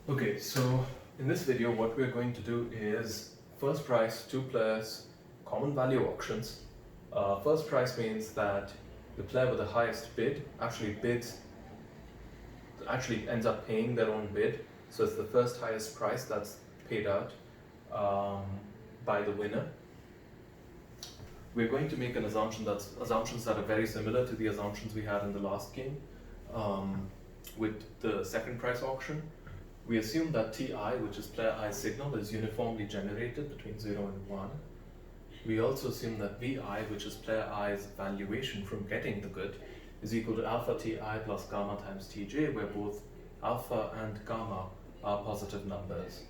Okay, so in this video what we're going to do is first price, two players, common value auctions. First price means that the player with the highest bid actually ends up paying their own bid. So it's the first highest price that's paid out by the winner. We're going to make an assumptions that are very similar to the assumptions we had in the last game with the second price auction. We assume that Ti, which is player i's signal, is uniformly generated between 0 and 1. We also assume that Vi, which is player i's valuation from getting the good, is equal to alpha Ti plus gamma times Tj, where both alpha and gamma are positive numbers.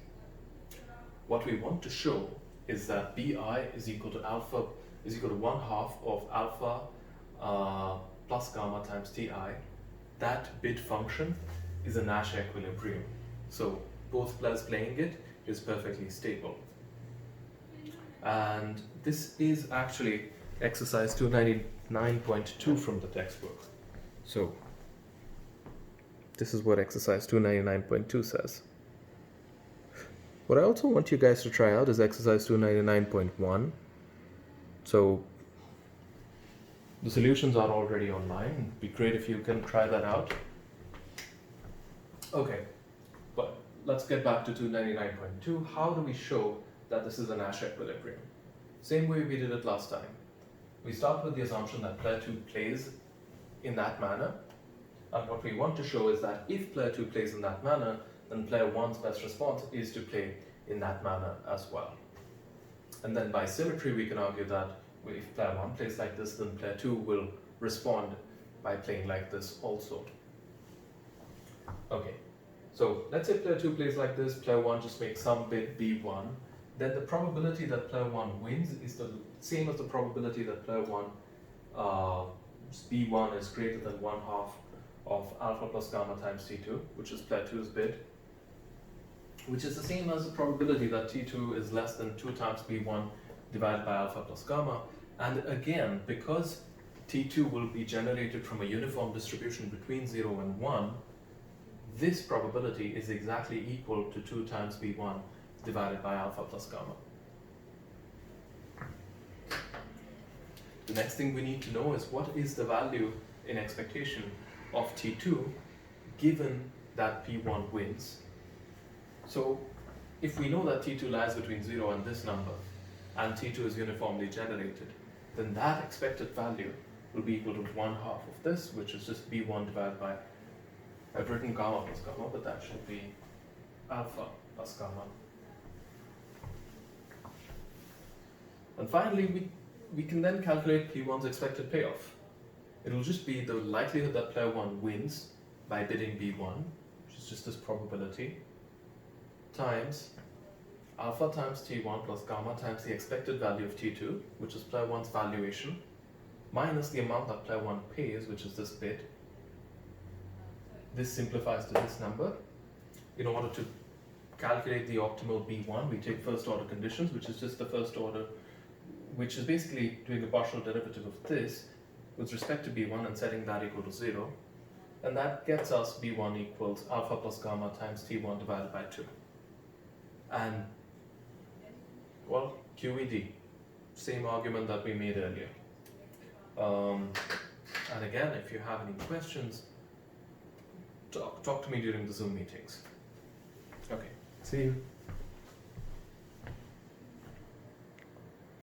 What we want to show is that Bi is equal to 1/2 of alpha plus gamma times Ti. That bid function is a Nash equilibrium. So both players playing it is perfectly stable. And this is actually exercise 299.2 from the textbook. So this is what exercise 299.2 says. What I also want you guys to try out is exercise 299.1. So the solutions are already online. It'd be great if you can try that out. Okay, but let's get back to 299.2. How do we show that this is a Nash equilibrium? Same way we did it last time. We start with the assumption that player 2 plays in that manner. And what we want to show is that if player 2 plays in that manner, then player 1's best response is to play in that manner as well. And then by symmetry, we can argue that if player 1 plays like this, then player 2 will respond by playing like this also. Okay, so let's say player 2 plays like this, player 1 just makes some bid B1, then the probability that player 1 wins is the same as the probability that player 1 B1 is greater than 1/2 of alpha plus gamma times T2, which is player 2's bid, which is the same as the probability that T2 is less than 2 times B1 divided by alpha plus gamma. And again, because T2 will be generated from a uniform distribution between 0 and 1, this probability is exactly equal to 2 times B1 divided by alpha plus gamma. The next thing we need to know is what is the value in expectation of T2 given that P1 wins. So if we know that T2 lies between 0 and this number, and T2 is uniformly generated, then that expected value will be equal to 1/2 of this, which is just B1 divided by, I've written gamma plus gamma, but that should be alpha plus gamma. And finally, we can then calculate P1's expected payoff. It will just be the likelihood that player 1 wins by bidding B1, which is just this probability, times alpha times T1 plus gamma times the expected value of T2, which is player 1's valuation, minus the amount that player 1 pays, which is this bid. This simplifies to this number. In order to calculate the optimal B1, we take first order conditions, which is just the first order, which is basically doing a partial derivative of this with respect to B1 and setting that equal to 0. And that gets us B1 equals alpha plus gamma times T1 divided by 2. And, well, QED, same argument that we made earlier. And again, if you have any questions, talk to me during the Zoom meetings. Okay, see you.